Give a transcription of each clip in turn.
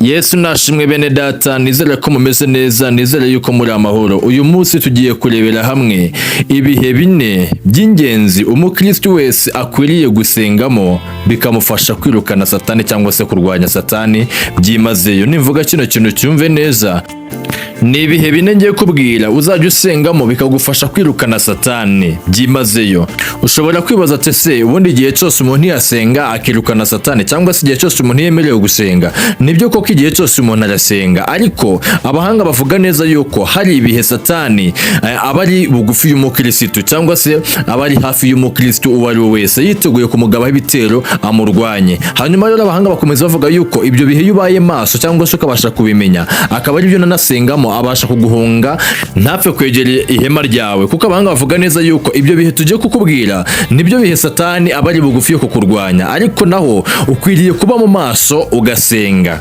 Yesu nashimwe bene data, nizere ko mumeze neza, nizere yuko muri amahoro. Uyu munsi tugiye kurebera hamwe ibihe bine by'ingenzi umukristo wese akwiriye gusengamo bikamufasha kwirukana Satani cyangwa se kurwanya Satani byimazeyo. Nimvuga kino kintu cyumve neza, ni ibihe bine ngiye kubwira uzajya usengamo bikagufasha kwirukana Satani byimazeyo. Ushobora kwibaza ati se ubundi igihe cyose umuntu yasenga akirukana Satani cyangwa se igihe cyose umuntu yemerewe gusenga? Nibyo koko igihe cyose umuntu arasenga, ariko abahanga bavuga neza yuko hari ibihe Satani aba ari bugufi y'umukristo cyangwa se aba ari hafi y'umukristo uwo ari we wese yiteguye kumugabaho ibitero amurwanye. Hanyuma rero abahanga bakomeza bavuga yuko ibyo bihe iyo ubaye maso cyangwa se ukabasha kubimenya, akaba ari byo nanasengamo abasha kuguhunga ntapfe kwegera ihema ryawe. Kuko abahanga bavuga neza yuko ibyo bihe tugiye kukubwira nibyo bihe Satani aba ari bugufi yo kukurwanya, ariko naho ukwiriye kuba mu maso ugasenga,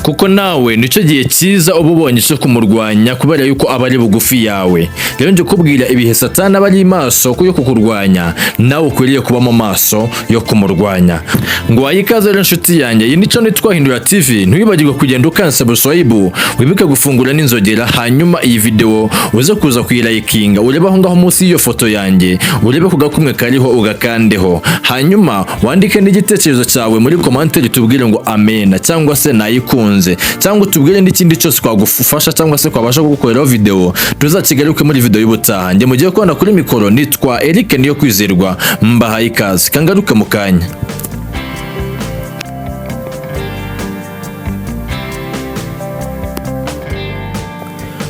kuko nawe nicyo gihe cyiza uba ubonye cyo kumurwanya kubera yuko aba ari bugufi yawe. Rero nje kubwira ibihe Satani aba ari maso yo kukurwanya, nawe ukwiriye kuba mu maso yo kumurwanya. Ngo wayikaze rero inshuti yanjye, iyi nico nitwahindura TV, ntwibagirwe kugenda ukansubscribe, wibuke gufungura n'inzogera, hanyuma iyi video uze kuza kuyirayikinga, urebe aho ngaho munsi y'iyo foto yanjye, urebe ku gakumwe kariho ugakandeho, hanyuma wandike n'igitekerezo cyawe muri commentaire tubwire ngo amen cyangwa se nayikunze, cyangwa tubwire n'ikindi cyose twagufasha cyangwa se kwabasha kugukoreraho video tuzakigaruke muri video y'ubutaha. Njye mugiye kubona kuri mikoro nitwa Eric niyo kwizerwa, mbahaye ikaze kangaruke mu kanya.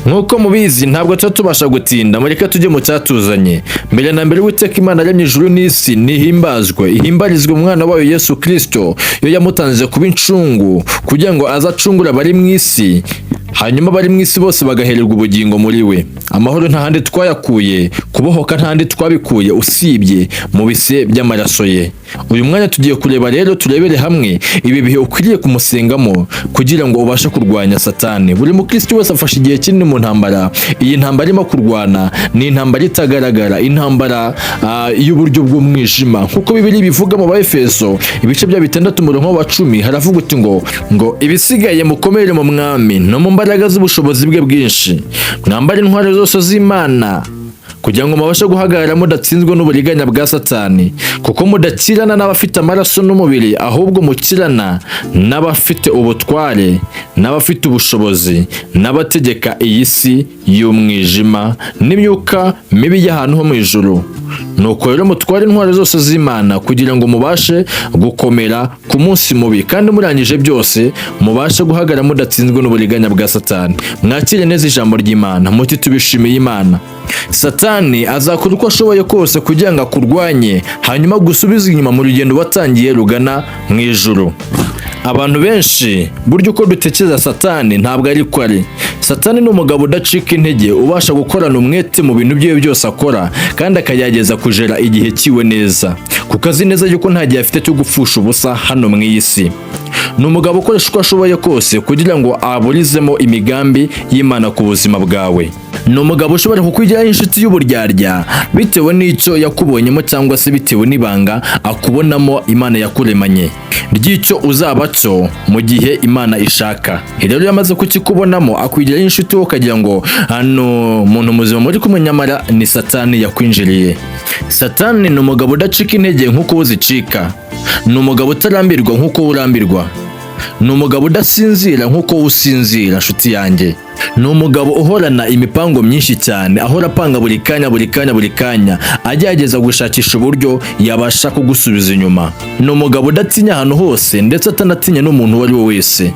Nkuko mubizi ntabwo tubasha gutinda, mureka tujye mu cyatuzanye. Mbere na mbere Uwiteka Imana yaremye ijuru n'isi nihimbazwe, ihimbarizwe umwana wayo Yesu Kristo, yo yamutanze kuba incungu kugira ngo azacungure abari mu isi, hanyuma bari mu isi bose bagahererwa ubugingo muri we. Amahoro nta handi twayakuye, kubohoka nta handi twabikuye usibye mu bise by'amaraso ye. Uyu mwanya tugiye kureba rero, turebere hamwe ibi bihe ukwiriye kumusengamo kugira ngo ubashe kurwanya Satani. Buri mukristo wese afashe igihe kinini mu ntambara. Iyi ntambara irimo kurwana ni intambara itagaragara, intambara y'uburyo bw'umwijima. Nkuko Bibiliya bivuga mu Baefeso ibice bya 6:10 haravuga uti ngo ibisigaye mukomere mu mwami no mu mbaraga z'ubushobozi bwe bwinshi, mwambare intwaro zose z'Imana kugira ngo mubashe guhagarara mudatsinzwe n'uburiganya bwa Satani, kuko mudakirana n'abafite amaraso n'umubiri, ahubwo mukirana n'abafite ubutware, n'abafite ubushobozi, n'abategeka iyi si y'umwijima n'imyuka mibi y'ahantu ho mu ijuru. Nuko rero mutware intwaro zose z'Imana kugira ngo mubashe gukomera ku munsi mubi, kandi murangije byose mubashe guhagarara mudatsinzwe n'uburiganya bwa Satani. Mwakire neza ijambo ry'Imana, muti tubishimiye Imana. Satani azakora uko ashoboye kose kugira ngo akurwanye, hanyuma gusubiza inyuma mu rugendo watangiye rugana mu ijuru. Abantu benshi buryo uko dutekereza Satani ntabwo ari ko ari. Satani ni umugabo udacika intege, ubasha gukorana umwete mu bintu bye byose akora, kandi akayageza kujera igihe kiwe neza, kuko azi neza yuko nta gihe afite cyo gupfusha ubusa hano mu isi. Ni umugabo ukoresha uko ashoboye kose kugira ngo aburizemo imigambi y'Imana ku buzima bwawe. Ni umugabo ushobora kukugiraho inshuti y'uburyarya bitewe n'icyo yakubonyemo cyangwa se bitewe n'ibanga akubonamo Imana yakuremanye ry'icyo uzaba cyo mu gihe Imana ishaka. Rero yamaze kukikubonamo akwigiraho inshuti wo kagira ngo hano umuntu muzima muri kumwe, nyamara ni Satani yakwinjiriye. Satani ni umugabo udacika intege nk'uko uzicika, ni umugabo utarambirwa nk'uko urambirwa, ni umugabo udasinzira nk'uko usinzira nshuti yanjye. Ni umugabo uhorana imipango myinshi cyane, ahora apanga buri kanya agerageza gushakisha uburyo yabasha kugusubiza inyuma. Ni umugabo udatinya ahantu hose ndetse atanatinya n'umuntu uwo ari we wese.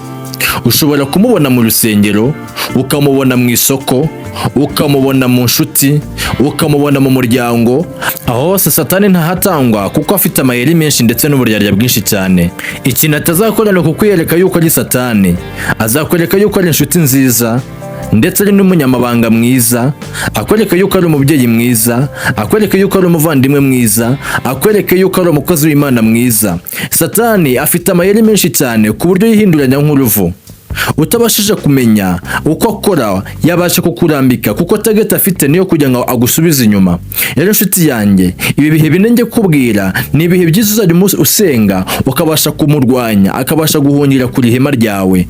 Ushobora kumubona mu rusengero, ukamubona mu isoko, ukamubona mu nshuti, ukamubona mu muryango. Aho hose Satani ntahatangwa kuko afite amayeri menshi ndetse n'uburyarya bwinshi cyane. Ikintu atazakora ni ukukwereka yuko ari Satani, azakwereka yuko ari inshuti nziza ndetse ari n'umunyamabanga mwiza, akwereka yuko ari umubyeyi mwiza, akwereka yuko ari umuvandimwe mwiza, akwereka yuko ari umukozi w'Imana mwiza. Satani afite amayeri menshi cyane ku buryo yihinduranya nk'uruvu. Utabashije kumenya uko akora yabasha kukurambika, kuko target afite niyo kugira ngo agusubize inyuma. Rero nshuti yanjye, ibi bihe binenge kubwira ni ibihe byiza uzajya usenga ukabasha kumurwanya, akabasha guhungira kuri ihema ryawe.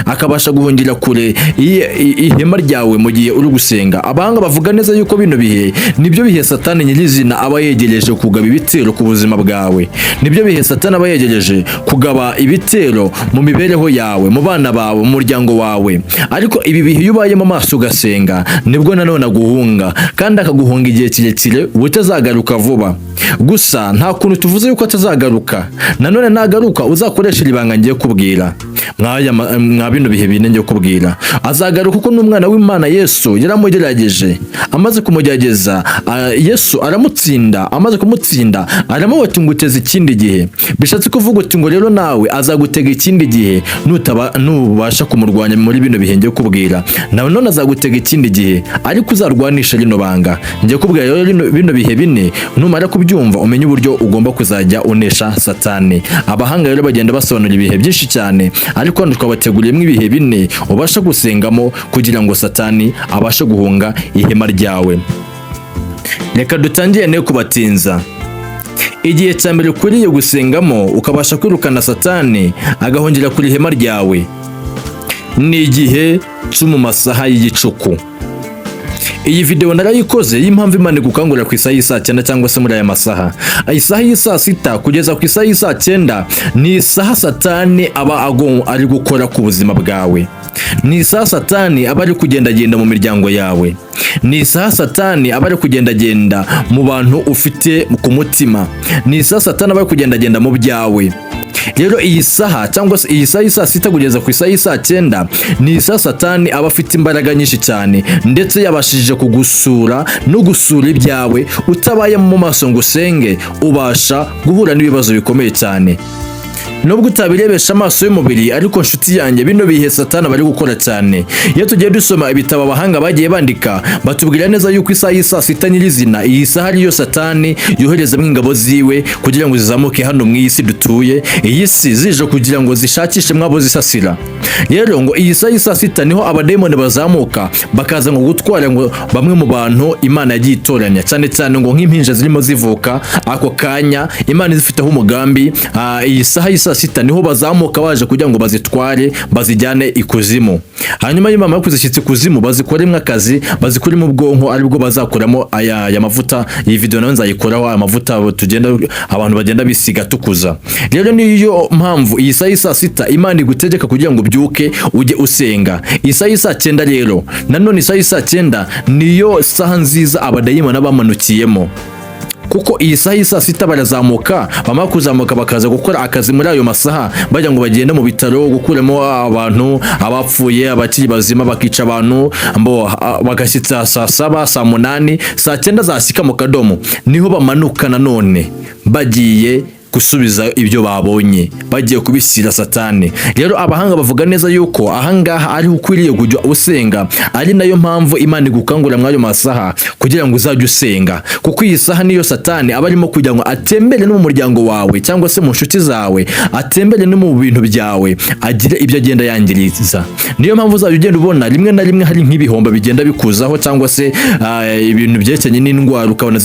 akabasha guhungira kure ihema ryawe mu gihe uri gusenga. Abahanga bavuga neza yuko bino bihe nibyo bihe Satani nyirizina aba yegereje kugaba ibitero ku buzima bwawe, nibyo bihe Satani aba yegereje kugaba ibitero mu mibereho yawe, mu bana bawe, mu muryango wawe. Ariko ibi bihe iyo ubayemo maso ugasenga nibwo nanone aguhunga, kandi akaguhunga igihe kirekire utazagaruka vuba. Gusa nta kuntu tuvuze yuko atazagaruka. Nanone nagaruka uzakoresha ibanga ngiye kubwira mwa bino bihe bine ngiye kubwira. Azagaruka kuko n'umwana w'Imana Yesu yaramugerageje, amaze kumugerageza Yesu aramutsinda, amaze kumutsinda aramubwira ngo uteze ikindi gihe. Bishatse kuvuga uti ngo rero nawe azagutega ikindi gihe nubasha kumurwanya muri bino bihe ngiye kubwira. Nawe none azagutega ikindi gihe, ariko uzarwanisha rino banga ngiye kubwira. Rero bino bihe bine numara kubyumva umenye uburyo ugomba kuzajya unesha Satani. Abahanga rero bagenda basobanura ibihe byinshi cyane, ariko hano twabateguriyemo ibihe bine ubasha gusengamo kugira ngo Satani abashe guhunga ihema ryawe. Reka dutangire ne kubatinza. Igihe cya mbere ukwiriye gusengamo ukabasha kwirukana Satani agahungira kuri ihema ryawe ni igihe cyo mu masaha y'igicuku. Iyi video narayikoze y'impamvu Imana igukangurira ku isaha y'isa 9 cyangwa se muri aya masaha. Isaha y'isa 6 kugeza ku isaha y'isa 9 ni isaha Satani aba ari gukora ku buzima bwawe. Ni isaha Satani aba ari kugendagenda mu miryango yawe. Ni isaha Satani aba ari kugendagenda mu bantu ufite ku mutima. Ni isaha Satani aba ari kugendagenda mu byawe. Rero iyi saha cyangwa se iyi saha y'isa 6 kugeza ku isaha y'isa 9 ni isaha Satani aba afite imbaraga nyinshi cyane, ndetse yabashije kugusura no gusura ibyawe. Utabaye mu maso ngo usenge ubasha guhura n'ibibazo bikomeye cyane. Nubwo utabirebesha amaso y'umubiri, ariko nshuti yanjye bino bihe Satani bari gukora cyane. Iyo tugiye dusoma ibitabo abahanga bagiye bandika, batubwira neza yuko isaha y'isa 6 nyirizina iyi saha ariyo Satani yoherezamo ingabo ziwe kugira ngo zizamuke hano mu isi dutuye. Iyi si zije kugira ngo zishakishe mwabo zisasira. Rero ngo iyi saha y'isa 6 niho abademoni bazamuka bakaza ngo gutwara ngo bamwe mu bantu Imana yagiye itoranya, cyane cyane ngo nk'impinja zirimo zivuka ako kanya Imana izifiteho umugambi. Iyi saha y'isa 6 niho bazamuka baje kugira ngo bazitware bazijyane ikuzimu. Hanyuma y'imana yo kuzishyitsa ikuzimu bazikoremo akazi, bazikurimo ubwonko, aribwo bazakuramo aya mavuta. Iyi video nayo nzayikoraho amavuta abantu bagenda bisiga tukuza. Rero niyo mpamvu iyi saha y'isa 6 Imana igutegeka kugira ngo byuke ujye usenga. Isaha y'isa 9 rero nanone isaha y'isa 9 niyo saha nziza abadayimana bamanukiyemo, kuko iyi saha y'isa 6 barazamuka, bamara kuzamuka bakaza gukora akazi muri ayo masaha, bajya ngo bagende mu bitaro gukuramo abantu abapfuye, abakiri bazima, bakica abantu bagashyitsa saa 7 saa 8 saa 9 zasika mu kadomo, niho bamanuka nanone bagiye gusubiza ibyo babonye, bagiye kubishyira Satani. Rero abahanga bavuga neza yuko ahangaha ari ukwiriye kujya usenga, ari nayo mpamvu Imana igukangurira mwayo masaha kugira ngo uzajye usenga, kuko iyi saha niyo Satani aba arimo kugira ngo atembere no mu muryango wawe cyangwa se mu nshuti zawe, atembere no mu bintu byawe, agire ibyo agenda yangiriza. Niyo mpamvu uzajya ugenda ubona rimwe na rimwe hari nk'ibihombo bigenda bikuzaho, cyangwa se ibintu byerekeranye n'indwara ukabona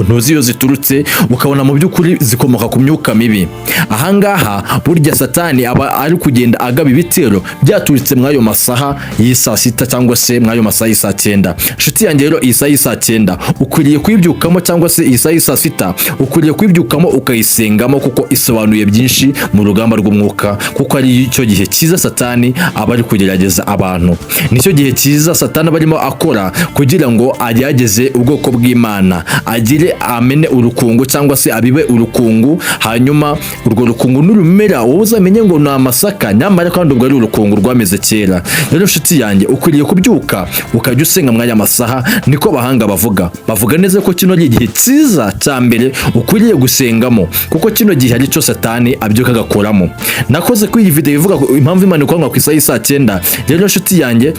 ntuzi iyo ziturutse, ukabona mu by'ukuri zikomoka ku myuka mibi. Ahangaha burya Satani aba ari kugenda agaba ibitero byaturitse mwayo masaha y'isa 6 cyangwa se mwayo masaha y'isa 9. Nshuti yanjye rero iyi saha y'isa 9 ukwiriye kwibyukamo, cyangwa se iyi saha y'isa 6 ukwiriye kwibyukamo ukayisengamo, kuko isobanuye byinshi mu rugamba rw'umwuka, kuko ari cyo gihe cyiza Satani aba ari kugerageza abantu. Nicyo gihe cyiza Satani barimo akora kugira ngo agerageze ubwoko bw'Imana, agire amene urukungu cyangwa se abibe urukungu. Hanyuma urwo rukungu nurumera wowe uzamenye ngo ni amasaka, nyamara kandi ubwo ari urukungu rwameze kera. Rero nshuti yanjye ukwiriye kubyuka ukajya usenga mwanya masaha, niko bahanga bavuga neza ko kino gihe cyiza cya mbere ukwiriye gusengamo, kuko kino gihe ari cyo Satani abyuka agakoramo. Nakoze kuri iyi video ivuga impamvu Imana ikwanga ku isaha y'isa 9. Rero nshuti yanjye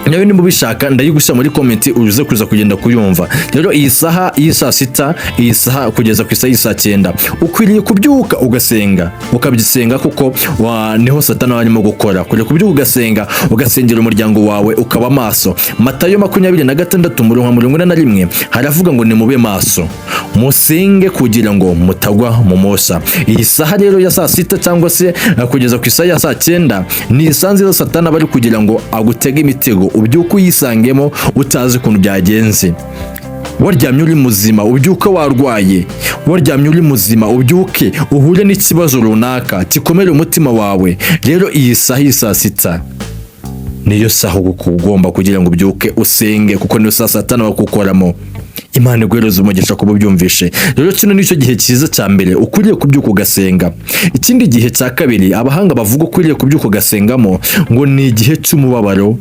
nawe niba ubishaka ndayigushyira muri comment uze kuza kugenda kuyumva. Rero iyi saha saa sita, iyi saha kugeza ku isaha saa 9 ukwiriye kubyuka ugasenga, ukabyisenga kuko niho Satani arimo gukora. Kure kubyuka ugasenga, ugasengera umuryango wawe, ukaba maso. Matayo 26:41 haravuga ngo nimube maso musenge kugira ngo mutagwa mu mosa. Iyi saha rero ya saa 6 cyangwa se kugeza ku isaha ya saa 9 ni isanzwe Satani bari kugira ngo agutege imitego ubyuka uyisangemo utazi ukuntu byagenze. Waryamye uri muzima ubyuka warwaye, waryamye uri muzima ubyuke uhure n'ikibazo runaka tikomere umutima wawe. Rero iyi saha saa 6 niyo saha ugomba kugira ngo ubyuke usenge, kuko niyo saha Satani bakukoramo. Imana igwereza umugisha kuba byumvishe. Rero kino nicyo gihe cyiza cya mbere ukwiriye kubyuka ugasenga. Ikindi gihe cya kabiri abahanga bavuga ukwiriye kubyuka ugasengamo ngo ni igihe cy'umubabaro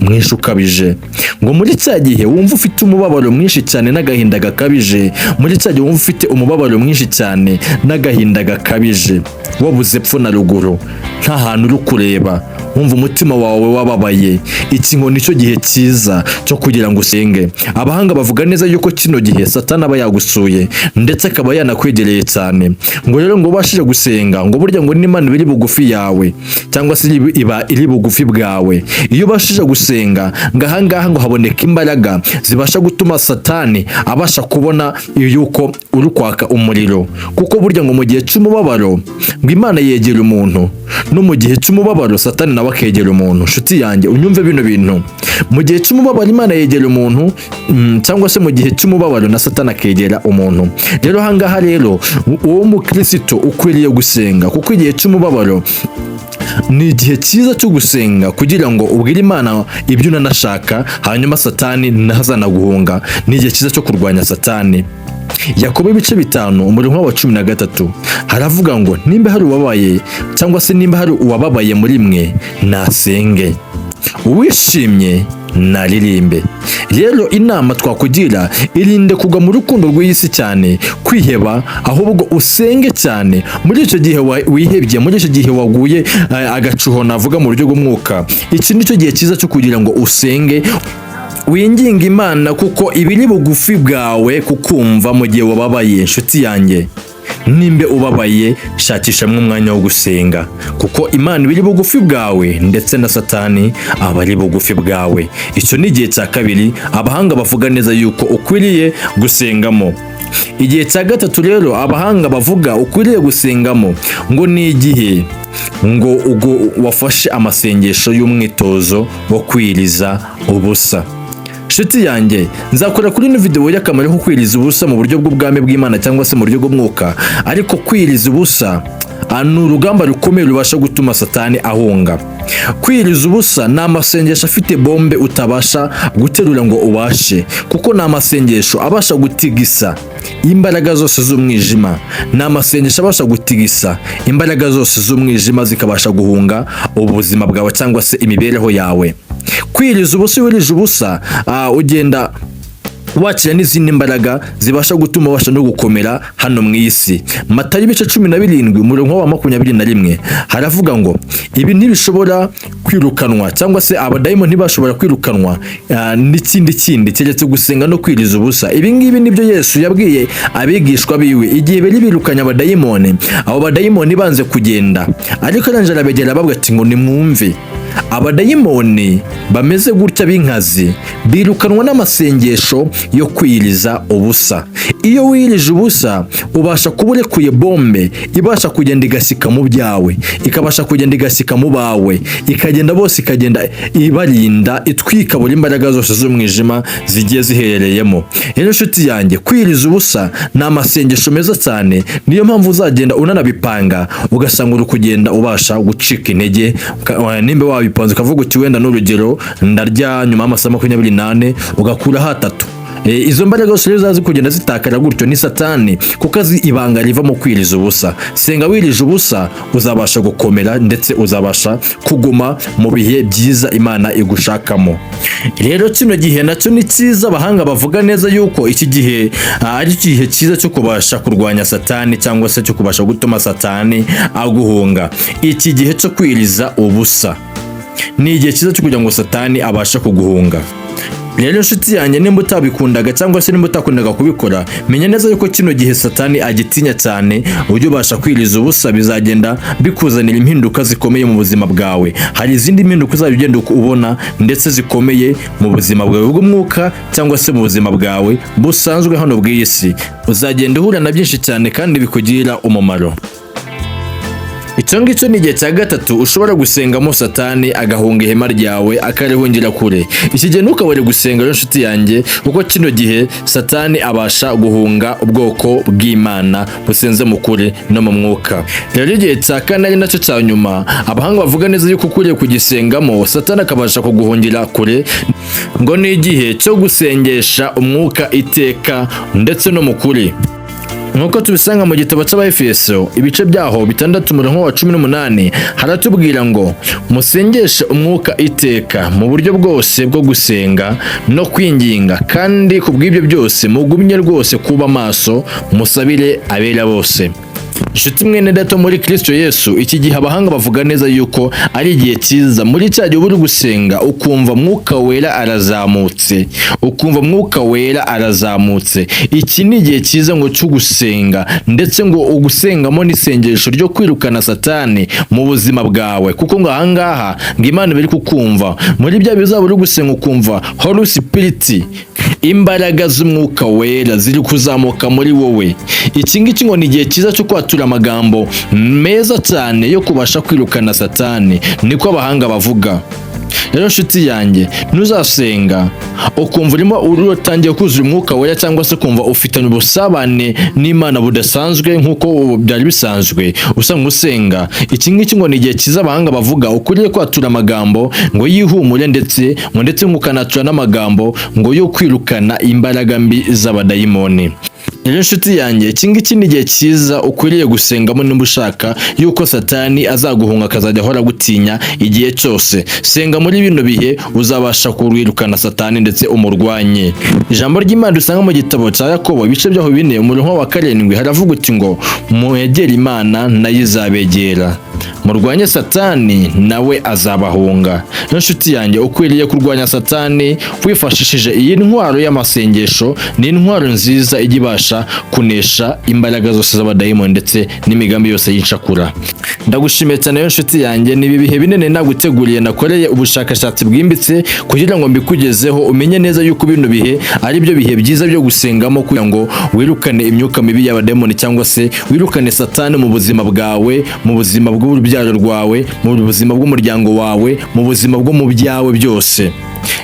mwinshi ukabije. Ngo muri cya gihe wumva ufite umubabaro mwinshi cyane n'agahinda gakabije, muri cya gihe wumva ufite umubabaro mwinshi cyane n'agahinda gakabije, wabuze epfo na ruguru, nta hantu uri kureba, wumva umutima wawe wababaye, iki ngo nicyo gihe cyiza cyo kugira ngo usenge. Abahanga bavuga neza yuko kino gihe Satani aba yagusuye ndetse akaba yanakwegereye cyane. Ngo rero ngo ubashije gusenga, ngo burya ngo n'Imana iri bugufi yawe cyangwa se iba iri bugufi bwawe. Iyo ubashije gusenga ngahangaha ngo haboneka imbaraga zibasha gutuma Satani abasha kubona yuko uri kwaka umuriro, kuko burya ngo mu gihe cy'umubabaro ngo Imana yegera umuntu, no mu gihe cy'umubabaro Satani nawe akegera umuntu. Nshuti yanjye unyumve bino bintu, mu gihe cy'umubabaro Imana yegera umuntu, cyangwa se mu gihe cy'umubabaro na Satani akegera umuntu. Rero hangaha rero uwo mukristo ukwiriye gusenga, kuko igihe cy'umubabaro ni igihe cyiza cyo gusenga kugira ngo ubwire Imana ibyo unanashaka, hanyuma Satani ntazanaguhunga. Ni igihe cyiza cyo kurwanya Satani. Yakobo 5:13 haravuga ngo nimba hari uwabaye cyangwa se nimba hari uwababaye muri mwe nasenge, uwishimye naririmbe. Rero inama twakugira, irinde kugwa mu rukundo rw'isi cyane, kwiheba, ahubwo usenge cyane. Muri icyo gihe wihebye, muri icyo gihe waguye agacuho navuga mu buryo bw'umwuka, iki nicyo gihe cyiza cyo kugira ngo usenge, winginga Imana, kuko ibiri bugufi bwawe kukumva mu gihe wababaye. Nshuti yanjye, nimbe ubabaye shakishamo umwanya wo gusenga, kuko Imana ibiri bugufi bwawe ndetse na Satani aba ari bugufi bwawe. Icyo ni igihe cya kabiri abahanga bavuga neza yuko ukwiriye gusengamo. Igihe cya gatatu rero abahanga bavuga ukwiriye gusengamo ngo ni igihe ngo ubwo wafashe amasengesho y'umwitozo wo kwiriza ubusa. Nshuti yanjye, nzakora kuri ino video y'akamaro ko kwiriza ubusa mu buryo bw'ubwami bw'Imana cyangwa se mu buryo bw'umwuka, ariko kwiriza ubusa ni urugamba rukomeye rubasha gutuma Satani ahunga. Kwiriza ubusa ni amasengesho afite bombe utabasha guterura ngo ubashe, kuko ni amasengesho abasha gutigisa imbaraga zose z'umwijima. Ni amasengesho abasha gutigisa imbaraga zose z'umwijima zikabasha guhunga ubuzima bwawe cyangwa se imibereho yawe. Kwiriza ubusa, wirije ubusa ugenda wakira n'izindi mbaraga zibasha gutuma ubasha no gukomera hano mu isi. Matayo 17:21 haravuga ngo ibi ntibishobora kwirukanwa cyangwa se abadayimoni ntibashobora kwirukanwa n'ikindi keretse gusenga no kwiriza ubusa. Ibi ngibi nibyo Yesu yabwiye abigishwa biwe igihe bari birukanya abadayimoni. Abo badayimoni banze kugenda, ariko arangije arabegera ababwira ati ngo nimwumve, abadayimoni bameze gutya b'inkazi birukanwa n'amasengesho yo kwiriza ubusa. Iyo wirije ubusa ubasha kuba urekuye bombe ibasha kugenda igasika mu byawe, ikabasha kugenda igasika mu bawe, ikagenda bose ikagenda ibarinda, itwika buri imbaraga zose z'umwijima zigiye ziherereyemo. Rero nshuti yanjye, kwiriza ubusa ni amasengesho meza cyane. Niyo mpamvu uzagenda unanabipanga ugasanga uri kugenda ubasha gucika intege. Nimba wabipanze ukavuga uti wenda n'urugero ndarya nyuma y'amasaha 28 ugakura hatatu, izo mbaraga zose rero zazi kugenda zitakara gutyo ni Satani, kuko azi ibanga riva mu kwiriza ubusa. Senga wirije ubusa uzabasha gukomera ndetse uzabasha kuguma mu bihe byiza Imana igushakamo. Rero kino gihe nacyo ni cyiza. Abahanga bavuga neza yuko iki gihe ari igihe cyiza cyo kubasha kurwanya Satani cyangwa se cyo kubasha gutuma Satani aguhunga. Iki gihe cyo kwiriza ubusa ni igihe cyiza cyo kugira ngo Satani abashe kuguhunga. Rero inshuti yanjye, nimba utabikundaga cyangwa se nimba utakundaga kubikora, menya neza yuko kino gihe Satani agitinya cyane, uburyo ubasha kwiriza ubusa bizagenda bikuzanira impinduka zikomeye mu buzima bwawe. Hari izindi mpinduka uzajya ugenda ubona ndetse zikomeye mu buzima bwawe bw'umwuka cyangwa se mu buzima bwawe busanzwe hano bw'iyi si. Uzagenda uhura na byinshi cyane kandi bikugirira umumaro. Icyo ngicyo ni igihe cya gatatu ushobora gusengamo Satani agahunga ihema ryawe akarihungira kure. Iki gihe ntukabure gusenga inshuti yanjye, kuko kino gihe Satani abasha guhunga ubwoko bw'Imana busenze mu kure no mu mwuka. Rero igihe cya kane ari nacyo cya nyuma, abahanga bavuga neza yuko ukuriye kugisengamo Satani akabasha kuguhungira kure, ngo ni igihe cyo gusengesha umwuka iteka ndetse no mu kuri. Nkuko tubisanga mu gitabo cy'Abefeso ibice byaho 6:18 haratubwira ngo musengeshe umwuka iteka mu buryo bwose bwo gusenga no kwinginga, kandi kubw'ibyo byose mugumye rwose kuba maso musabire abera bose. Inshuti mwene dato muri Kristo Yesu, iki gihe abahanga bavuga neza yuko ari igihe cyiza muri cya gihe uri gusenga ukumva mwuka wera arazamutse. Iki ni igihe cyiza ngo cyo gusenga, ndetse ngo ugusengamo n'isengesho ryo kwirukana Satani mu buzima bwawe, kuko ngo ahangaha ngo Imana biri kukumva muri bya bizaba uri gusenga ukumva Holy Spirit, imbaraga z'umwuka wera ziri kuzamuka muri wowe. Iki ngiki ngo ni igihe cyiza cyo kwatura amagambo meza cyane yo kubasha kwirukana Satani, niko abahanga bavuga. Rero nshuti yanjye, nuzasenga ukumva urimo utangiye kuzura umwuka wera cyangwa se kumva ufitanye ubusabane n'Imana budasanzwe nk'uko byari bisanzwe usanga usenga, iki ngiki ngo ni igihe cyiza abahanga bavuga ukuriye kwatura amagambo ngo yihumure, ndetse ukanatura n'amagambo ngo yo kwirukana imbaraga mbi z'abadayimoni. Rero nshuti yanjye, iki ngiki ni igihe cyiza ukwiriye gusengamo nimba ushaka yuko Satani azaguhunga akazajya ahora gutinya igihe cyose. Senga muri bino bihe uzabasha kurwirukana Satani ndetse umurwanye. Ijambo ry'Imana dusanga mu gitabo cya Yakobo ibice byaho 4:7 haravuga uti ngo mwegere Imana nayo izabegera, murwanye Satani nawe azabahunga. Rero nshuti yanjye, ukwiriye kurwanya Satani wifashishije iyi ntwaro y'amasengesho. Ni intwaro nziza ijya ibasha kunesha imbaraga zose z'abadayimoni ndetse n'imigambi yose y'icakura. Ndagushimiye cyane rero nshuti yanjye, ni ibihe binene naguteguriye, nakoreye ubushakashatsi bwimbitse kugira ngo mbikugezeho umenye neza yuko bino bihe ari byo bihe byiza byo gusengamo kugira ngo wirukane imyuka mibi y'abadayimoni cyangwa se wirukane Satani mu buzima bwawe, mu buzima bw'urubyaro rwawe, mu buzima bw'umuryango wawe, mu buzima bwo mu byawe byose.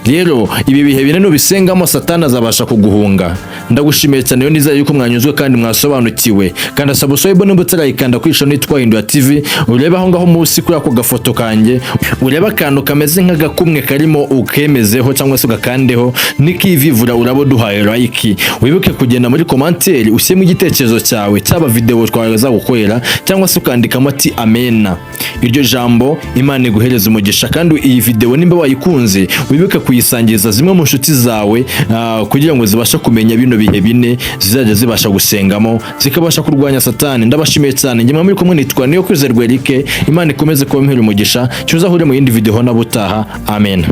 Rero ibi bihe bine nubisengamo Satani azabasha kuguhunga. Ndagushimiye cyane yo nizeye yuko mwanyuzwe kandi mwasobanukiwe. Kandi subscribe nimba utarayikanda kwisho nitwa Hindura TV, ureba aho ngaho munsi kuri ako gafoto kanjye, ureba akantu kameze nk'agakumwe karimo ukemezeho cyangwa se ugakandeho nikivivura, urabo duhaye like. Wibuke kugenda muri commentaire ushyemo igitekerezo cyawe cyaba video twaza gukorera cyangwa se ukandikamo ati amena. Iryo jambo Imana iguhereza umugisha, kandi iyi video nimba wayikunze wibuke kuyisangiza zimwe mu nshuti zawe kugira ngo zibashe kumenya bino bihe bine zizajya zibasha gusengamo zikabasha kurwanya Satani. Ndabashimiye cyane, njye muri kumwe nitwa niyo kwizerwa Eric. Imana ikomeze kubampera umugisha, cyuzahure mu yindi video na butaha. Amen.